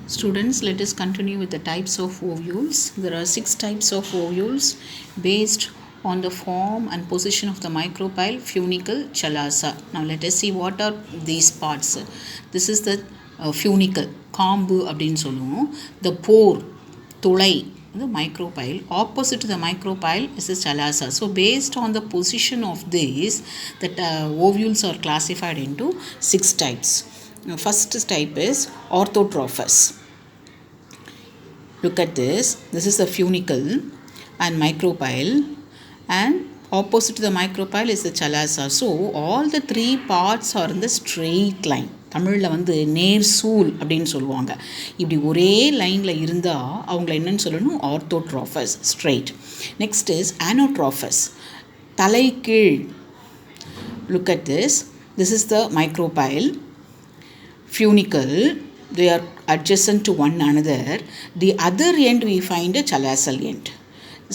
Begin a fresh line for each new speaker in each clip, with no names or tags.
Students, let us continue with the types of ovules. There are 6 types of ovules based on the form and position of the micropyle, funicle, chalaza. Now let us see what are these parts. This is the funicle, காம்பு அப்படின்னு சொல்லுவோம். The pore, துளை, the micropyle. Opposite to the micropyle is the chalaza. So based on the position of this, the ovules are classified into 6 types. First type is orthotrophous. Look at this. This is the funicle and micropyle, and opposite to the micropyle is the chalaza. So all the 3 parts are in the straight line. தமிழில் வந்து நேர் சூல் அப்படின்னு சொல்லுவாங்க. இப்படி ஒரே லைனில் இருந்தால் அவங்கள என்னன்னு சொல்லணும்? ஆர்த்தோட்ராஃபஸ், ஸ்ட்ரெயிட். நெக்ஸ்ட் இஸ் ஆனோட்ராஃபஸ், தலைகீழ். Look at this. This is the micropyle, funicle. They are adjacent to one another. The other end we find a chalasal end.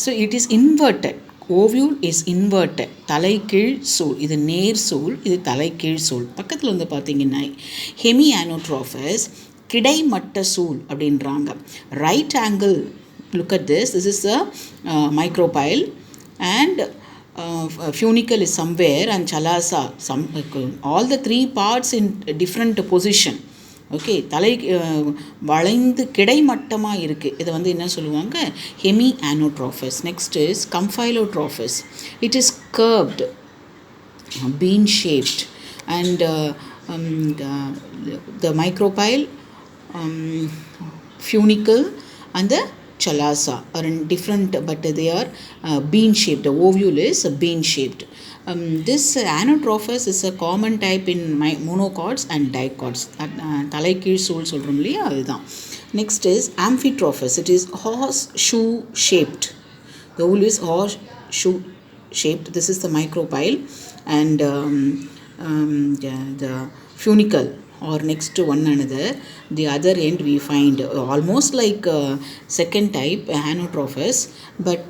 So it is inverted. Ovule is inverted. தலைகீழ் சூல். இது நேர் சூல், இது தலைகீழ் சூல். பக்கத்தில் வந்து பார்த்தீங்கன்னா Hemi ஆனோட்ராஃபஸ், கிடைமட்ட சூல் அப்படின்றாங்க. Right angle. Look at this. This is the micropyle, and funicle is somewhere, and chalaza all the 3 parts in different position. Okay, தலை வளைந்து கிடைமட்டமாக இருக்குது. இதை வந்து என்ன சொல்லுவாங்க? Hemianatropous. Next is campylotropous. It is curved, bean shaped, and the micropyle, funicle and the chalaza are in different, but they are bean shaped. The ovule is bean shaped. This anotrophus is a common type in monocots and dicots. தலைகீழ் சூல் சொல்கிறோம் இல்லையா, அதுதான். Next is amphitrophus. It is horseshoe shaped. The ovule is horseshoe shaped. This is the micropyle, and the funicle or next to one another. The other end we find almost like second type anotrophus, but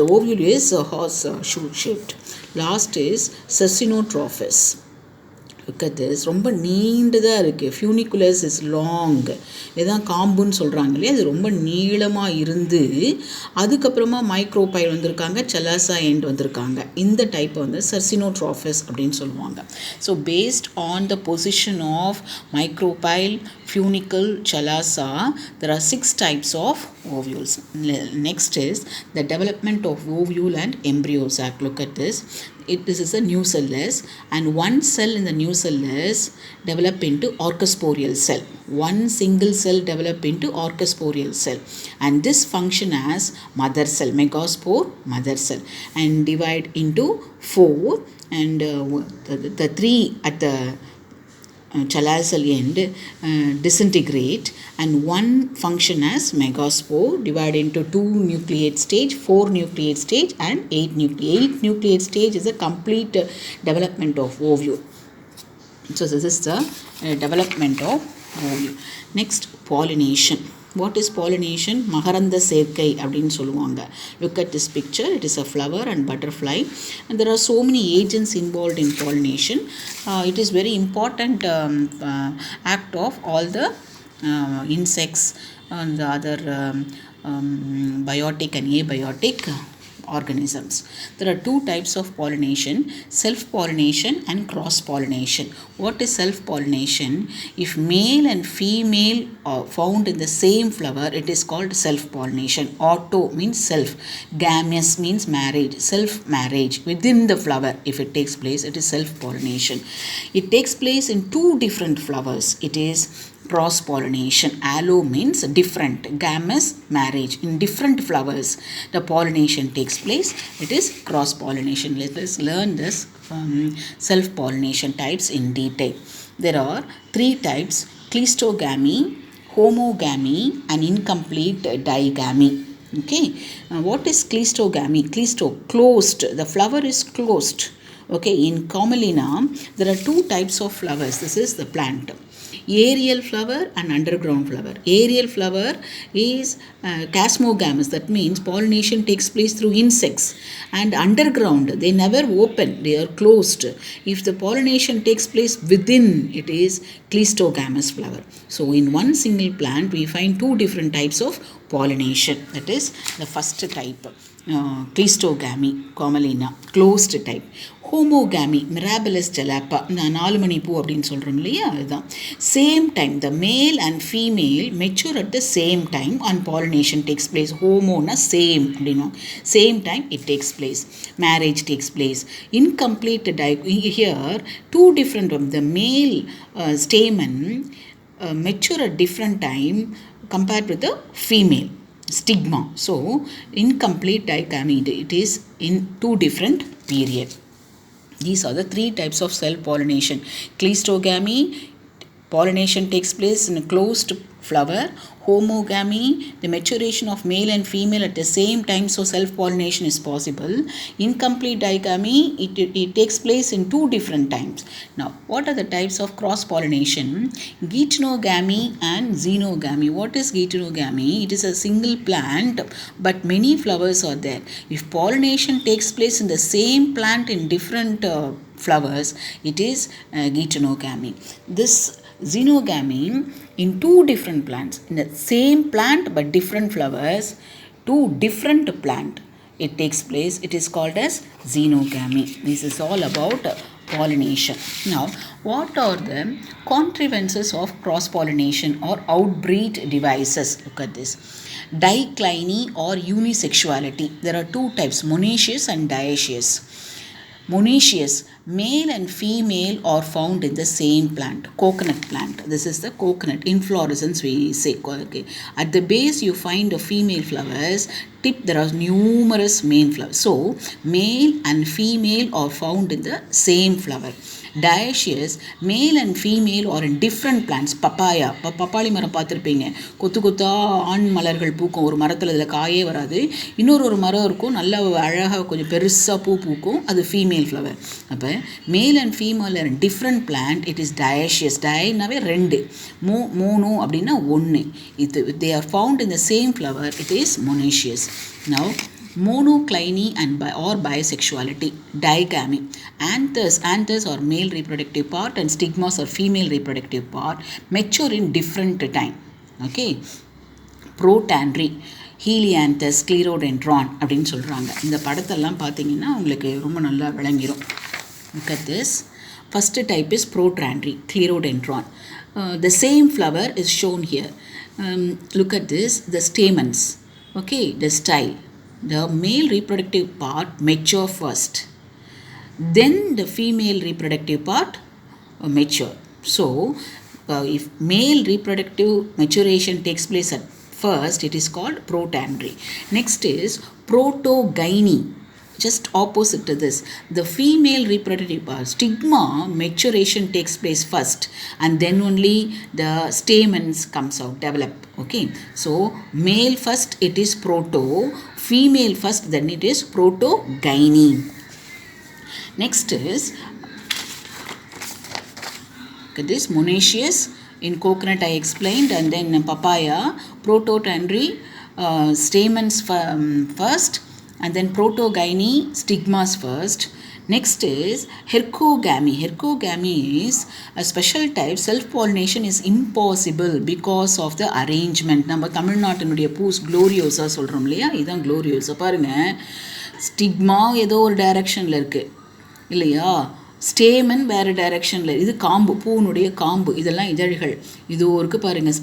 the ovule is horseshoe shaped. Last is sesinotrophus. Look at this. ரொம்ப நீண்டதாக இருக்குது. ஃபியூனிகுலஸ் is long. இதுதான் காம்புன்னு சொல்கிறாங்க இல்லையா, அது ரொம்ப நீளமாக இருந்து அதுக்கப்புறமா மைக்ரோபைல் வந்திருக்காங்க, செலாசா எண்ட் வந்திருக்காங்க. இந்த டைப்பை வந்து சர்சினோட்ராஃபஸ் அப்படின்னு சொல்லுவாங்க. So based on the position of micropyle, funicle, chalaza, there are 6 types of ovules. Next is the development of ovule and embryo sac. Look at this. This is a nucellus, and one cell in the nucellus develop into orchosporial cell. One single cell develop into orchosporial cell, and this function as mother cell, megaspore mother cell, and divide into 4, and the 3 at the chalasal end disintegrate, and one function as megaspore, divide into 2 nucleate stage, 4 nucleate stage, and 8 nucleate stage is a complete development of ovule. So this is the development of ovule. Next, pollination. What is pollination? மகரந்த சேர்க்கை அப்படின்னு சொல்லுவாங்க. Look at this picture. It is a flower and butterfly, and there are so many agents involved in pollination. It is very important act of all the insects and the other biotic and abiotic organisms. There are 2 types of pollination: self-pollination and cross-pollination. What is self-pollination? If male and female are found in the same flower, it is called self-pollination. Auto means self, gamous means marriage, self-marriage within the flower. If it takes place, it is self-pollination. It takes place in 2 different flowers. It is cross-pollination. Allo means different, gamous, marriage. In different flowers the pollination takes place. It is cross-pollination. Let us learn this self-pollination types in detail. There are 3 types: cleistogamy, homogamy, and incomplete digamy. Okay, what is cleistogamy? Cleisto, closed. The flower is closed. Okay, in Camelina there are 2 types of flowers. This is the plant. aerial flower and underground flower. Aerial flower is casmogamous, that means pollination takes place through insects, and underground they never open, they are closed. If the pollination takes place within, it is cleistogamous flower. So in one single plant we find two different types of pollination. That is the first type, cleistogamy, Commelina, closed type. Homogamy, Mirabilis jalapa, நாலு மணி பூ அப்படின்னு சொல்கிறோம் இல்லையா, அதுதான். Same time the male and female mature at the same time and pollination takes place. ஹோமோனா same அப்படின்னும், same time it takes place. Marriage takes place. Incomplete here two different ones. The male stamen mature at different time compared with the female stigma. So incomplete digamy, it is in two different periods. These are the three types of cell pollination. Cleistogamy, pollination takes place in a closed flower. Homogamy, the maturation of male and female at the same time, so self-pollination is possible. Incomplete digamy, it takes place in two different times. Now, what are the types of cross-pollination? Geitonogamy and xenogamy. What is geitonogamy? It is a single plant, but many flowers are there. If pollination takes place in the same plant in different flowers, it is geitonogamy. This xenogamy, in two different plants, in the same plant but different flowers, two different plant, it takes place, it is called as xenogamy. This is all about pollination. Now, what are the contrivances of cross pollination or outbreed devices? Look at this. Dicliny or unisexuality. There are two types, monoecious and dioecious. Monoecious, male and female are found in the same plant. Coconut plant, this is the coconut inflorescence we say. Okay. At the base you find the female flowers, tip there are numerous male flowers. So male and female are found in the same flower. Dioecious, male and female are in different plants. Papaya, பப்பாளி மரம் பார்த்துருப்பீங்க, கொத்து கொத்தா ஆண் மலர்கள் பூக்கும், ஒரு மரத்தில் இதில் காயே வராது, இன்னொரு மரம் இருக்கும் நல்ல அழகாக கொஞ்சம் பெருசாக பூ பூக்கும், அது ஃபீமேல் ஃப்ளவர். அப்போ male and female are different plant, it is dioecious. டயனாவே ரெண்டு, மூணு அப்படின்னா ஒன்று. இது they are found in the same flower, it is monoecious. Now monocliny and or bisexuality. Digamy, anthers are male reproductive part and stigmas are female reproductive part, mature in different time. Okay. Protandry, Helianthus, Sclerodendron அப்படின்னு சொல்கிறாங்க. இந்த படத்தெல்லாம் பார்த்தீங்கன்னா உங்களுக்கு ரொம்ப நல்லா விளங்கிடும். Look at this. First type is protandry, Sclerodendron. The same flower is shown here. Look at this, the stamens. Okay, the style. The male reproductive part mature first, then the female reproductive part mature. So if male reproductive maturation takes place at first, it is called protandry. Next is protogyny, just opposite to this. The female reproductive part, stigma maturation takes place first and then only the stamens comes out, develop. Okay, so male first, it is proto, female first, then it is protogyny. Next is this monoecious. In coconut I explained, and then papaya, prototandry, stamens first, and then protogyny, stigmas first. Next is hercogamy. Hercogamy is a special type. Self-pollination is impossible because of the arrangement. நம்ம தமிழ்நாட்டினுடைய பூஸ் க்ளோரியோஸா சொல்கிறோம் இல்லையா, இதுதான் க்ளோரியோஸா. பாருங்கள், stigma ஏதோ ஒரு டைரக்ஷனில் இருக்குது இல்லையா, ஸ்டேமன் வேறு டைரக்ஷனில், இது காம்பு, பூனுடைய காம்பு, இதெல்லாம் இதழ்கள், இது இருக்குது பாருங்கள்.